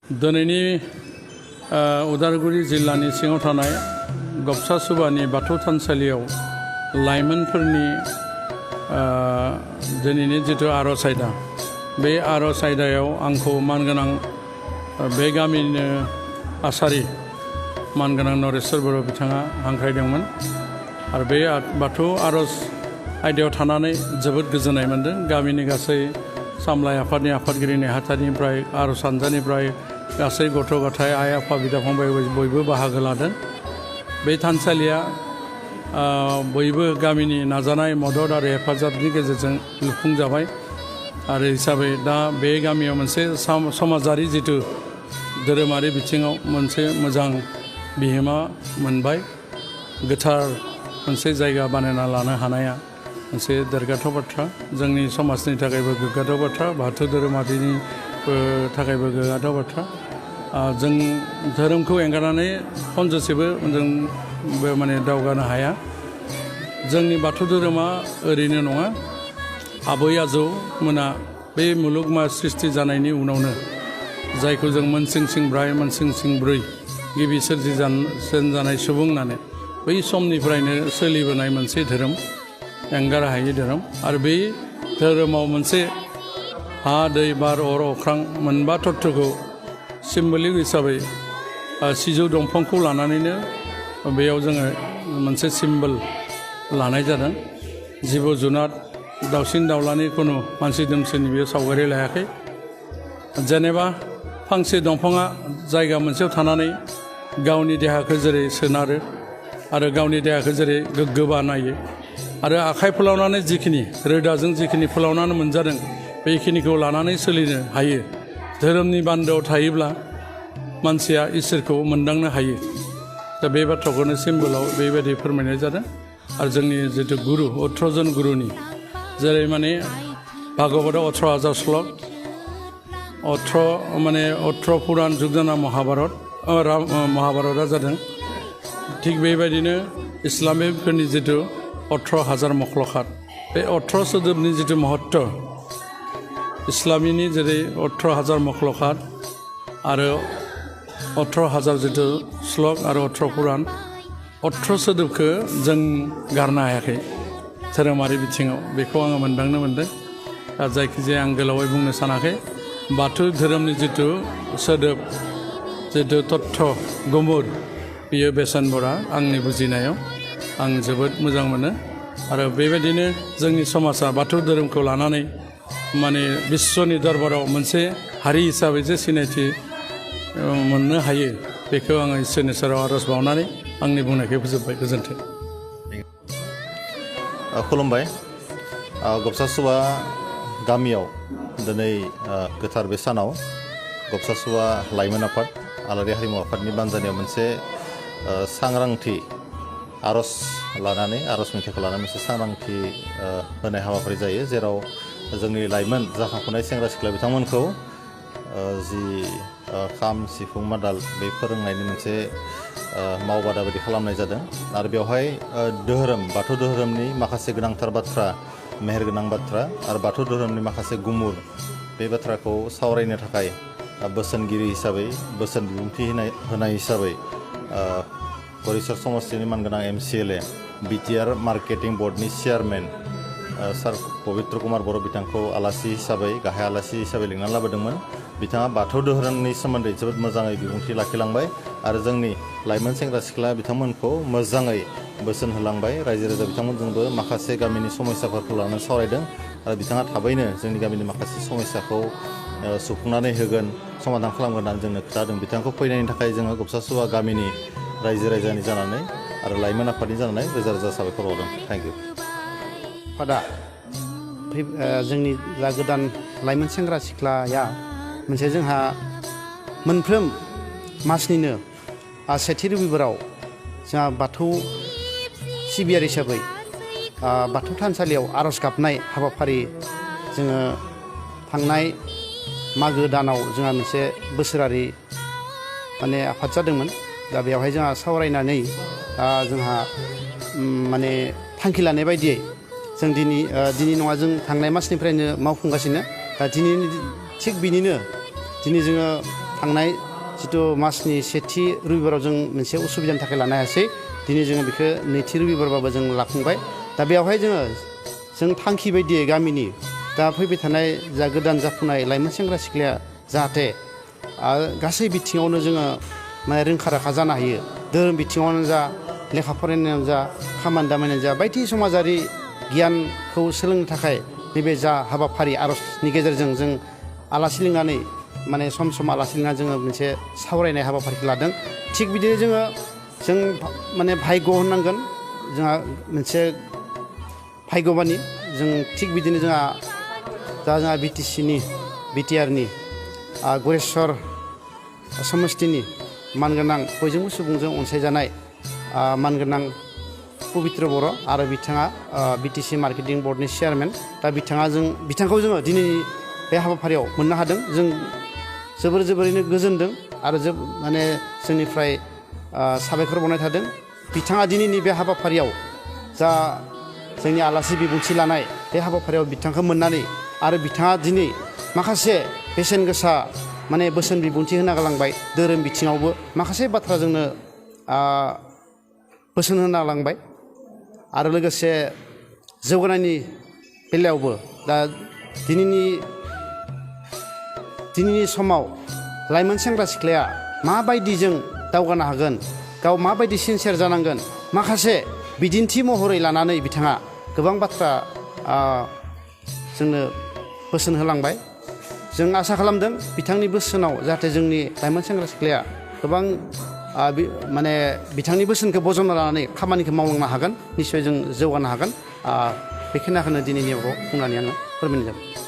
दिनैनि उदालगुरि जिल्लानि सिङाव थानाय गबसा सुबानि बाथौ थानसालियाव लाइमोनफोरनि दिनैनि जिथु आर'ज आयदा बे आर'ज आयदायाव आंखौ मानगोनां बे गामिनिनो आसारि मानगोनां नरेश्वर बर' बिथाङा हांख्रायदोंमोन आरो बे बाथौ आर'ज आयदायाव थानानै जोबोद गोजोननाय मोन्दों। गामिनि गासै सामलाय आफादनि आफादगिरि नेहाथारिनिफ्राय आर'ज हानजानिफ्राय गासै गथ' गथाय आइ आफा बिदा फंबाय बयबो बाहागो लादों। बे थानसालिया बयबो गामिनि नाजानाय मदद आरो हेफाजाबनि गेजेरजों लुफुंजाबाय आरो हिसाबै दा बे गामियाव मोनसे समाजारि जिथु धोरोमारि बिथिङाव मोनसे मोजां बिहोमा मोनबाय। गोथार मोनसे जायगा बानायना लानो हानाया मोनसे देरगाथाव बाथ्रा, जोंनि समाजनि थाखायबो गोग्गाथाव बाथ्रा, बाथौ धोरोमारिनि थाखायबो गोग्गाथाव बाथ्रा। जों धोरोमखौ एंगारनानै खनजोसेबो जों माने दावगानो हाया। जोंनि बाथौ धोरोमा ओरैनो नङा, आबै आजौमोना बे मुलुगमा सृष्टि जानायनि उनावनो जायखौ जों मोनसिं सिं ब्राय मोनसिं सिं ब्रै गिबि सोरजिजानाय सुबुं होननानै बै समनिफ्रायनो सोलिबोनाय मोनसे धोरोम, एंगार हायै धोरोम। आरो बे धोरोमाव मोनसे हा दै बार अर अख्रां मोनबा तत्वखौ सिम्बलिक हिसाबै सिजौ दंफांखौ लानानैनो बेयाव जोङो मोनसे सिम्बल लानाय जादों। जिब जुनार दाउसिन दाउलानि खुनु मानसि दुमसिनि बेयाव सावगारि लायाखै। जेनेबा फांसे दंफाङा जायगा मोनसेयाव थानानै गावनि देहाखौ जेरै सोनारो आरो गावनि देहाखौ जेरै गोग्गो बानायो आरो आखाइ फोलावनानै जिखिनि रोदाजों जिखिनि फोलावनानै मोनजादों बेखिनिखौ लानानै सोलिनो हायो। धोरोमनि बान्दोआव थायोब्ला मानसिया इसोरखौ मोनदांनो हायो। दा बे बाथ्राखौनो सिम्बलाव बेबायदि फोरमायनाय जादों। आरो जोंनि जिथु गुरु 18 जन गुरुनि जेरै माने भागवतआव 18,000 श्लक, 18 पुराण जुगजाना महाभारतआ जादों। थिग बेबायदिनो इस्लामिकफोरनि जिथु 18,000 मख्लखात, बे 18 सोदोबनि जिथु महत्त, इस्लामिनि जेरै 18,000 मख्लखात आरो 18,000 जिथु श्लक आरो 18 पुराण, 18 सोदोबखौ जों गारनो हायाखै धोरोमारि बिथिङाव। बेखौ आङो मोनदांनो मोन्दों। दा जायखिजाया आं गोलावै बुंनो सानाखै। बाथौ धोरोमनि जिथु सोदोब, जिथु तत्व गुमुर, बियो बेसेन बरा आंनि बुजिनायाव। आं जोबोद मोजां मोनो आरो बेबायदिनो जोंनि समाजा बाथौ धोरोमखौ लानानै माने बिश्वनि दरबाराव मोनसे हारि हिसाबै जे सिनायथि मोननो हायो, बेखौ आङो इसोरनि सेराव आर'ज बावनानै आंनि बुंनायखौ फोजोबबाय। गोजोन्थों। खुलुमबाय। गबसा सुबा गामियाव दिनै गोथार बे सानाव गबसा सुबा लाइमोन आफाद, आलारि हारिमु आफादनि बानजायनायाव मोनसे सांग्रांथि आर'ज मेथाइखौ लानानै मोनसे सांग्रांथि होनाय हाबाफारि जायो, जेराव जोंनि लाइमोन जाखांफुनाय सेंग्रा सिख्ला बिथांमोनखौ जि खाम सिफुं मादाल बे फोरोंनायनि मोनसे मावबादा बायदि खालामनाय जादों। आरो बेवहाय बाथौ धोरोमनि माखासे गोनांथार बाथ्रा, मेहेरगोनां बाथ्रा आरो बाथौ धोरोमनि माखासे गुमुर, बे बाथ्राखौ सावरायनो थाखाय बोसोनगिरि हिसाबै, बोसोन बिबुंथि होनाय हिसाबै गरिसर समस्तिनि मानगोनां MCLA BTR मार्केटिं बर्डनि चेयारमेन सार पबित्र कुमार बर' बिथांखौ आलासि हिसाबै, गाहाय आलासि हिसाबै लिंना लाबोदोंमोन। बिथाङा बाथौ धोरोमनि सोमोन्दै जोबोद मोजाङै बिबुंथि लाखिलांबाय आरो जोंनि लाइमोन सेंग्रा सिख्ला बिथांमोनखौ मोजाङै बोसोन होलांबाय। रायजो राजा बिथांमोनजोंबो माखासे गामिनि समस्याफोरखौ लानानै सावरायदों आरो बिथाङा थाबैनो जोंनि गामिनि माखासे समस्याखौ सुफुंनानै होगोन, समाधान खालामगोन होननानै जोंनो खोथादों। बिथांखौ फैनायनि थाखाय जोङो गबसा सुबा गामिनि रायजो राजानि जानानै आरो लाइमोन आफादनि जानानै रोजा रोजा साबायखर बावदों। Thank you. आफादा जोंनि जा गोदान लाइमोन सेंग्रा सिख्लाया मोनसे जोंहा मोनफ्रोम मासनिनो सेथि रबिबाराव जोंहा बाथौ सिबियारि हिसाबै बाथौ थानसालियाव आर'ज गाबनाय हाबाफारि जोङो थांनाय मागो दानाव जोंहा मोनसे बोसोरारि माने आफाद जादोंमोन। दा बेवहाय जोंहा सावरायनानै जोंहा माने थांखि लानाय बायदियै जों दिनै नङा, जों थांनाय मासनिफ्रायनो मावफुंगासिनो। दा थिग बिनिनो दिनै जोङो थांनाय जिथु मासनि सेथि रबिबाराव जों मोनसे उसुबिदानि थाखाय लानो हायासै दिनै जोङो बेखौ नैथि रबिबारबाबो जों लाफुंबाय दा बेवहाय जों थांखि बायदियै गामिनि दा फैबाय थानाय जा गोदान जाफुनाय लाइमोन सेंग्रा सिख्लाया जाहाथे गासै बिथिङावनो जोङो माने रोंखा राखा जानो हायो धोरोम बिथिङावनो जा लेखा फरायनायानो जा खामानि दामानियानो जा बायदि समाजारि गियानखौ सोलोंनो थाखाय नैबे जा हाबाफारि आर'जनि गेजेरजों जों आलासि लिंनानै माने सम सम आलासि लिंनानै जोङो मोनसे सावरायनाय हाबाफारिखौ लादों थिग बिदिनो जों माने भाग्य होननांगोन जोंहा मोनसे भाग्यबानि जों थिग बिदिनो जोंहा BTRनि गरेस्वर समस्तिनि मानगोनां बयजोंबो सुबुंजों अनसायजानाय मानगोनां पबित्र बर' आरो बिथाङा BTC मार्केटिं बर्डनि चेयारमेन दा बिथांखौ जोङो दिनैनि बे हाबाफारियाव मोननो हादों जों जोबोरैनो गोजोनदों आरो माने जोंनिफ्राय साबायखर बावनाय थादों बिथाङा दिनैनि बे हाबाफारियाव जा जोंनि आलासि बिबुंथि लानाय बे हाबाफारियाव बिथांखौ मोननानै आरो बिथाङा दिनै माखासे बेसेन गोसा माने बोसोन बिबुंथि होना गालांबाय धोरोम बिथिङावबो माखासे बाथ्रा जोंनो बोसोन होना गालांबाय आरो लोगोसे जौगानायनि बेलायावबो दा दिनैनि समाव लाइमोन सेंग्रा सिख्लाया माबायदि जों दावगानो हागोन गाव माबायदि सिनसियार जानांगोन माखासे बिदिन्थि महरै लानानै बिथाङा गोबां बाथ्रा जोंनो बोसोन होलांबाय जों आसा खालामदों बिथांनि बोसोनाव जाहाथे जोंनि लाइमोन सेंग्रा सिख्लाया गोबां माने बिथांनि बोसोनखौ बजबना लानानै खामानिखौ मावलांनो हागोन निस्सय जों जौगानो हागोन बेखिनिखौनो दिनैनि बुंनानै आङो फोरमायनाय जाबाय